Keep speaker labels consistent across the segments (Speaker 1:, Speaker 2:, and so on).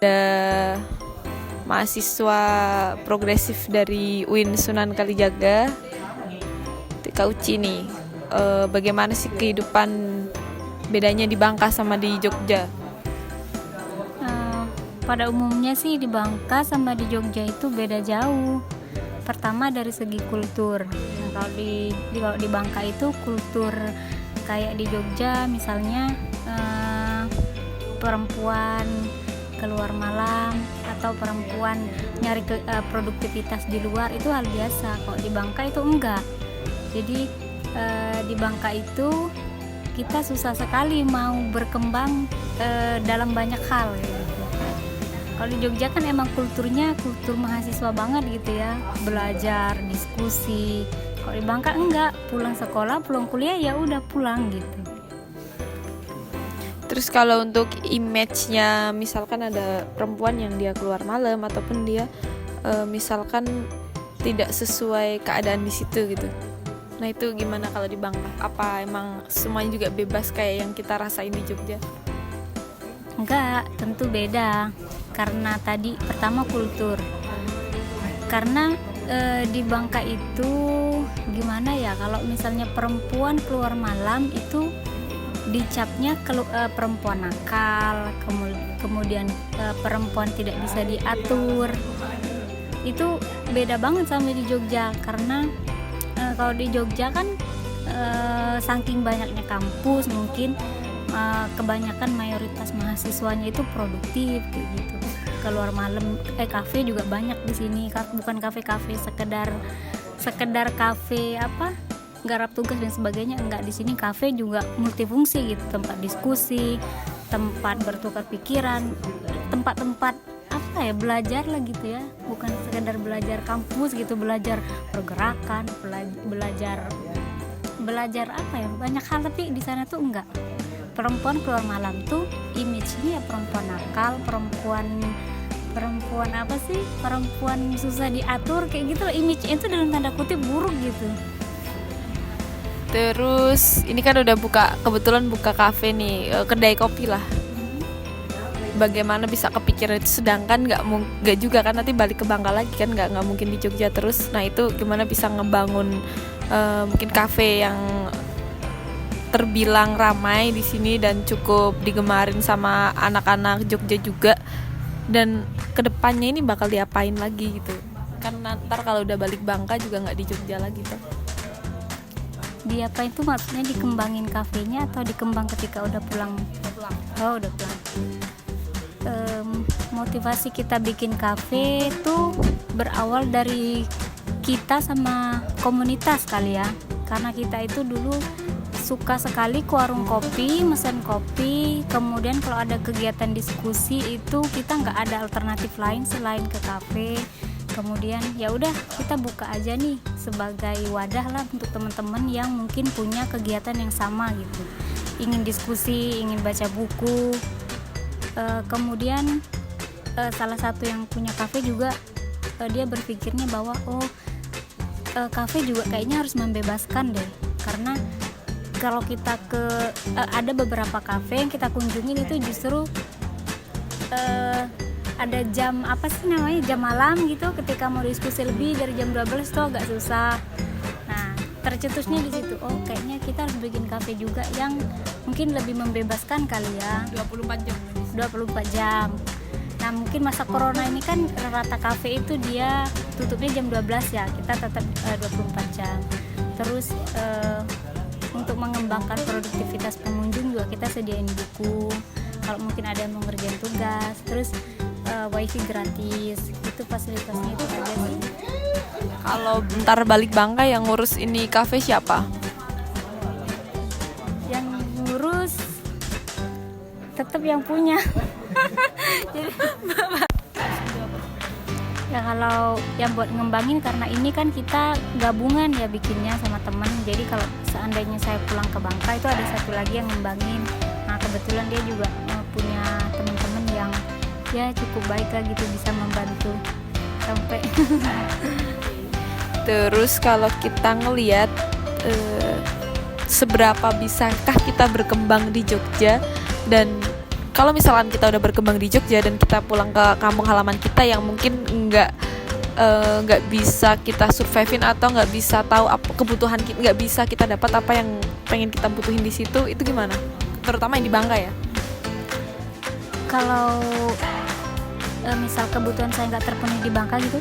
Speaker 1: Ada mahasiswa progresif dari UIN Sunan Kalijaga, Kak Uci nih. Bagaimana sih kehidupan bedanya di Bangka sama di Jogja?
Speaker 2: Pada umumnya sih di Bangka sama di Jogja itu beda jauh. Pertama dari segi kultur. Kalau di Bangka itu kultur kayak di Jogja misalnya perempuan keluar malam atau perempuan nyari produktivitas di luar itu hal biasa. Kalau di Bangka itu enggak. Jadi di Bangka itu kita susah sekali mau berkembang dalam banyak hal gitu. Kalau di Jogja kan emang kulturnya kultur mahasiswa banget gitu ya, belajar, diskusi. Kalau di Bangka enggak, pulang sekolah, pulang kuliah ya udah pulang gitu.
Speaker 1: Terus kalau untuk image-nya, misalkan ada perempuan yang dia keluar malam ataupun dia misalkan tidak sesuai keadaan di situ gitu. Nah itu gimana kalau di Bangka? Apa emang semuanya juga bebas kayak yang kita rasain di Jogja?
Speaker 2: Enggak, tentu beda. Karena tadi pertama kultur. Karena di Bangka itu gimana ya, kalau misalnya perempuan keluar malam itu dicapnya perempuan nakal, kemudian perempuan tidak bisa diatur. Itu beda banget sama di Jogja. Karena kalau di Jogja kan saking banyaknya kampus, mungkin kebanyakan mayoritas mahasiswanya itu produktif kayak gitu. Keluar malam, kafe juga banyak di sini. Bukan kafe-kafe sekedar kafe garap tugas dan sebagainya, enggak. Di sini kafe juga multifungsi gitu, tempat diskusi, tempat bertukar pikiran, tempat-tempat belajar lah gitu ya, bukan sekedar belajar kampus gitu, belajar pergerakan, belajar banyak hal. Tapi di sana tuh enggak. Perempuan keluar malam tuh image-nya ya perempuan nakal, perempuan susah diatur kayak gitu. Image itu dalam tanda kutip buruk gitu.
Speaker 1: Terus ini kan udah kebetulan buka kafe nih, kedai kopi lah. Bagaimana bisa kepikiran itu, sedangkan nggak juga kan nanti balik ke Bangka lagi kan, nggak mungkin di Jogja terus. Nah itu gimana bisa ngebangun mungkin kafe yang terbilang ramai di sini dan cukup digemarin sama anak-anak Jogja juga, dan kedepannya ini bakal diapain lagi gitu kan, ntar kalau udah balik Bangka juga nggak di Jogja lagi tuh.
Speaker 2: Diapain tuh maksudnya, dikembangin kafenya atau dikembang ketika udah pulang? Oh udah pulang. Motivasi kita bikin kafe tuh berawal dari kita sama komunitas kali ya, karena kita itu dulu suka sekali ke warung kopi, mesen kopi. Kemudian kalau ada kegiatan diskusi itu kita nggak ada alternatif lain selain ke kafe. Kemudian ya udah kita buka aja nih sebagai wadah lah untuk teman-teman yang mungkin punya kegiatan yang sama gitu, ingin diskusi, ingin baca buku. Kemudian salah satu yang punya kafe juga dia berpikirnya bahwa kafe juga kayaknya harus membebaskan deh, karena kalau kita ada beberapa kafe yang kita kunjungin itu justru ada jam jam malam gitu, ketika mau diskusi lebih dari jam 12 tuh agak susah. Nah tercetusnya di situ, kayaknya kita harus bikin kafe juga yang mungkin lebih membebaskan kali ya, 24 jam. Nah mungkin masa corona ini kan rata kafe itu dia tutupnya jam 12 ya, kita tetap 24 jam. Terus untuk mengembangkan produktivitas pengunjung juga kita sediain buku kalau mungkin ada yang mau ngerjain tugas. Terus wifi gratis, itu fasilitasnya itu aja sih.
Speaker 1: Kalau bentar balik Bangka yang ngurus ini kafe siapa?
Speaker 2: Yang ngurus tetap yang punya. Jadi ya kalau yang buat ngembangin, karena ini kan kita gabungan ya bikinnya sama temen. Jadi kalau seandainya saya pulang ke Bangka itu ada satu lagi yang ngembangin. Nah kebetulan dia juga punya teman-teman yang ya cukup baik lah gitu, bisa membantu sampai.
Speaker 1: Terus kalau kita ngelihat seberapa bisakah kita berkembang di Jogja, dan kalau misalkan kita udah berkembang di Jogja dan kita pulang ke kampung halaman kita yang mungkin nggak bisa kita survivein atau nggak bisa tahu apa kebutuhan kita, nggak bisa kita dapat apa yang pengen kita butuhin di situ, itu gimana? Terutama yang di Bangka ya.
Speaker 2: Kalau misal kebutuhan saya nggak terpenuhi di Bangka gitu,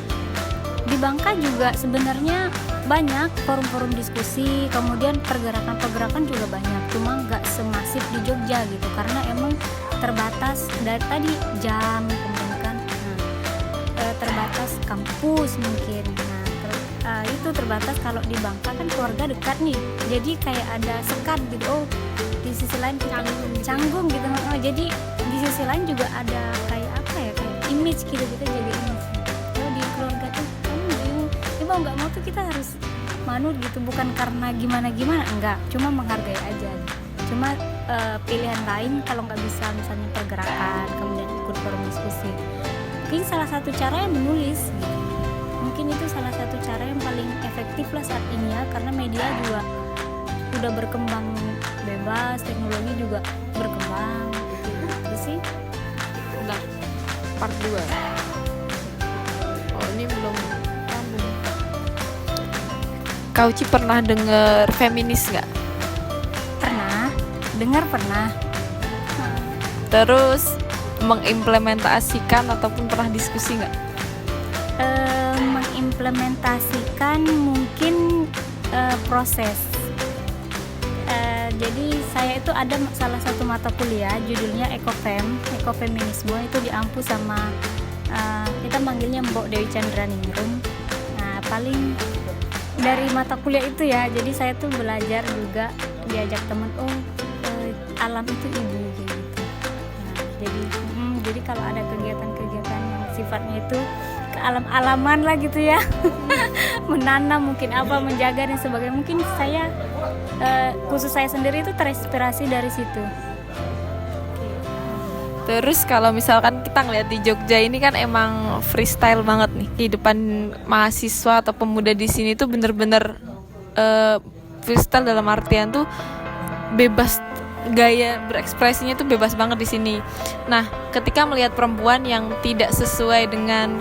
Speaker 2: di Bangka juga sebenarnya banyak forum-forum diskusi, kemudian pergerakan-pergerakan juga banyak, cuma nggak semasif di Jogja gitu, karena emang terbatas dari tadi jam, kemudian kan terbatas kampus mungkin. Itu terbatas. Kalau di Bangka kan keluarga dekat nih, jadi kayak ada sekat gitu. Oh, di sisi lain kita canggung gitu. Jadi di sisi lain juga ada kayak apa ya, kayak image gitu, kita jaga image. Oh, di keluarga tuh mau nggak mau tuh kita harus manut gitu, bukan karena gimana enggak, cuma menghargai aja. Cuma pilihan lain kalau nggak bisa misalnya pergerakan, kemudian ikut forum diskusi, mungkin salah satu cara yang menulis gitu. Mungkin itu salah satu cara yang paling efektif lah saat ini ya, karena media juga udah berkembang bebas, teknologi juga berkembang gitu. Itu sih.
Speaker 1: Udah part 2. Oh, ini belum nyambung. Kak Uci pernah denger feminis nggak?
Speaker 2: Pernah.
Speaker 1: Terus mengimplementasikan ataupun pernah diskusi nggak?
Speaker 2: Mengimplementasikan mungkin proses. Jadi saya itu ada salah satu mata kuliah judulnya Ekofeminisme, itu diampu sama kita manggilnya Mbok Dewi Chandraningrum. Nah, paling dari mata kuliah itu ya, jadi saya tuh belajar juga, diajak temen, alam itu ibu gitu. Nah, jadi kalau ada kegiatan-kegiatan yang sifatnya itu kealam-alaman lah gitu ya, menanam mungkin apa, menjaga dan sebagainya, mungkin saya khusus saya sendiri itu terinspirasi dari situ.
Speaker 1: Terus kalau misalkan kita ngeliat di Jogja ini kan emang freestyle banget nih, kehidupan mahasiswa atau pemuda di sini tuh bener-bener freestyle dalam artian tuh bebas, gaya berekspresinya tuh bebas banget di sini. Nah, ketika melihat perempuan yang tidak sesuai dengan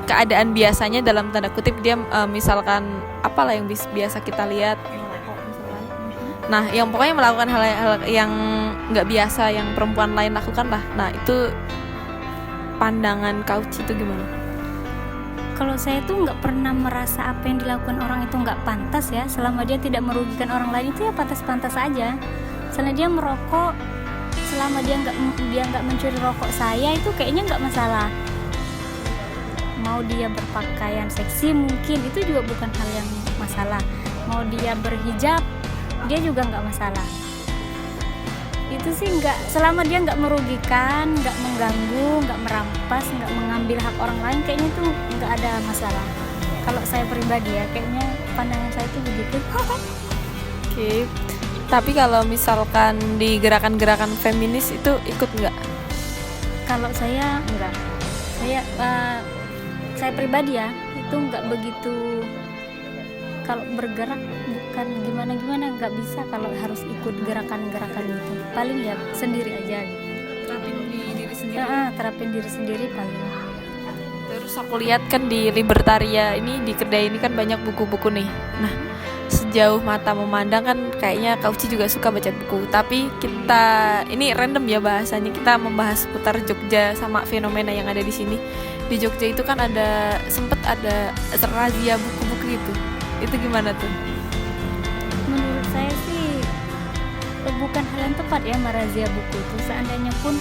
Speaker 1: keadaan biasanya, dalam tanda kutip dia misalkan apalah yang biasa kita lihat, nah yang pokoknya melakukan hal-hal yang nggak biasa yang perempuan lain lakukan lah. Nah, itu pandangan Kak Uci itu gimana?
Speaker 2: Kalau saya tuh nggak pernah merasa apa yang dilakukan orang itu nggak pantas ya, selama dia tidak merugikan orang lain itu ya pantas-pantas aja. Selama dia merokok, selama dia nggak mencuri rokok saya, itu kayaknya nggak masalah. Mau dia berpakaian seksi mungkin itu juga bukan hal yang masalah. Mau dia berhijab, dia juga nggak masalah. Itu sih nggak, selama dia nggak merugikan, nggak mengganggu, nggak merampas, nggak mengambil hak orang lain, kayaknya itu nggak ada masalah. Kalau saya pribadi ya, kayaknya pandangan saya itu begitu.
Speaker 1: Oke. Tapi kalau misalkan di gerakan-gerakan feminis itu ikut nggak?
Speaker 2: Kalau saya enggak. Saya pribadi ya, itu nggak begitu. Kalau bergerak bukan gimana-gimana, nggak bisa kalau harus ikut gerakan-gerakan itu. Paling ya sendiri aja gitu.
Speaker 1: Terapin di diri sendiri.
Speaker 2: Terapin diri sendiri paling.
Speaker 1: Terus aku lihat kan di Libertaria ini, di kedai ini kan banyak buku-buku nih. Nah, sejauh mata memandang kan kayaknya Kak Uci juga suka baca buku. Tapi kita ini random ya bahasanya, kita membahas seputar Jogja sama fenomena yang ada di sini. Di Jogja itu kan sempet ada razia buku-buku gitu. Itu gimana tuh?
Speaker 2: Menurut saya sih bukan hal yang tepat ya merazia buku itu. Seandainya pun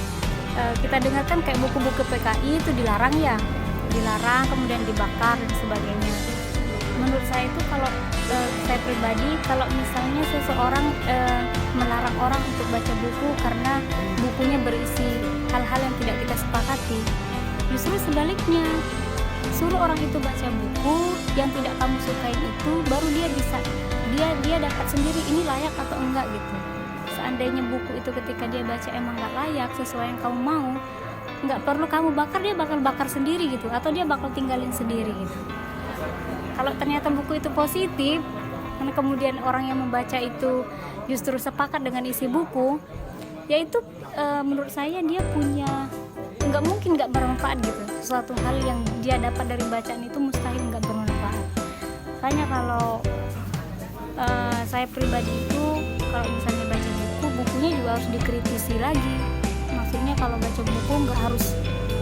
Speaker 2: kita dengarkan kayak buku-buku PKI itu dilarang ya, kemudian dibakar dan sebagainya. Menurut saya itu kalau saya pribadi, kalau misalnya seseorang melarang orang untuk baca buku karena bukunya berisi hal-hal yang tidak kita sepakati, justru sebaliknya, suruh orang itu baca buku yang tidak kamu sukain itu, baru dia bisa dia dapat sendiri ini layak atau enggak gitu. Seandainya buku itu ketika dia baca emang nggak layak sesuai yang kamu mau, nggak perlu kamu bakar, dia bakal bakar sendiri gitu, atau dia bakal tinggalin sendiri gitu. Kalau ternyata buku itu positif, karena kemudian orang yang membaca itu justru sepakat dengan isi buku, ya itu menurut saya dia punya, nggak mungkin nggak bermanfaat gitu. Suatu hal yang dia dapat dari bacaan itu mustahil nggak bermanfaat. Makanya kalau saya pribadi itu kalau misalnya baca buku, bukunya juga harus dikritisi lagi. Maksudnya kalau baca buku nggak harus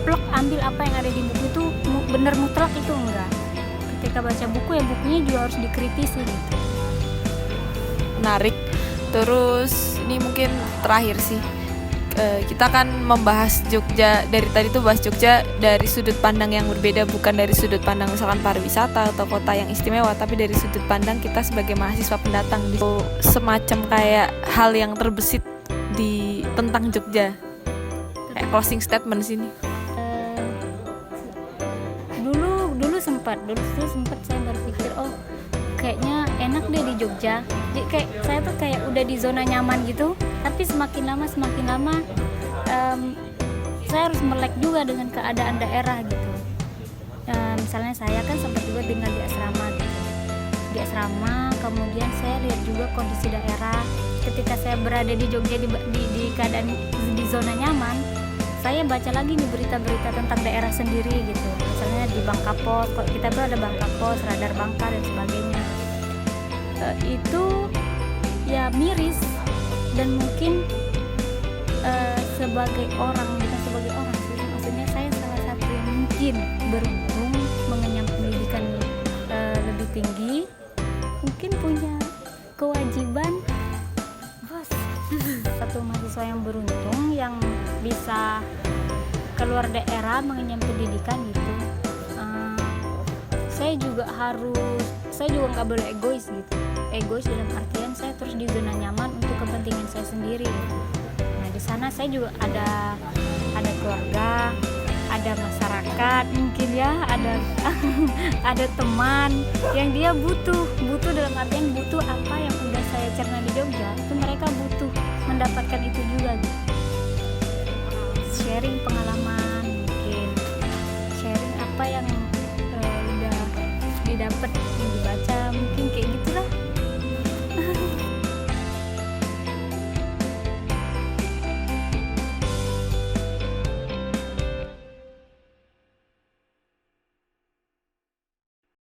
Speaker 2: plek ambil apa yang ada di buku itu bener mutlak, itu enggak. Ketika baca buku ya bukunya juga harus dikritisi gitu.
Speaker 1: Menarik. Terus ini mungkin terakhir sih, kita kan membahas Jogja, dari tadi tuh bahas Jogja dari sudut pandang yang berbeda, bukan dari sudut pandang misalkan pariwisata atau kota yang istimewa, tapi dari sudut pandang kita sebagai mahasiswa pendatang. Semacam kayak hal yang terbesit di tentang Jogja, kayak closing statement sini.
Speaker 2: Dulu sempat saya berpikir, oh kayaknya enak deh di Jogja. Jadi kayak saya tuh kayak udah di zona nyaman gitu. Tapi semakin lama saya harus melek juga dengan keadaan daerah gitu. Misalnya saya kan sempat juga tinggal di asrama gitu. Di asrama, kemudian saya lihat juga kondisi daerah. Ketika saya berada di Jogja di keadaan di zona nyaman, saya baca lagi nih berita-berita tentang daerah sendiri gitu. Misalnya di Bangka Pos, kalau kita tuh ada Bangka Pos, radar Bangka dan sebagainya. Itu ya miris, dan mungkin sebagai orang, bukan sebagai orang sih, maksudnya saya salah satu yang mungkin beruntung mengenyam pendidikan lebih tinggi, mungkin punya kewajiban satu mahasiswa yang beruntung yang bisa keluar daerah mengenyam pendidikan gitu. Saya juga nggak boleh egois gitu. Egois dalam artian saya terus di zona nyaman untuk kepentingan saya sendiri gitu. Nah di sana saya juga ada keluarga, ada masyarakat, mungkin ya ada teman yang dia butuh dalam artian butuh apa yang udah saya cerna di Jogja, itu mereka butuh mendapatkan itu juga gitu. Sharing pengalaman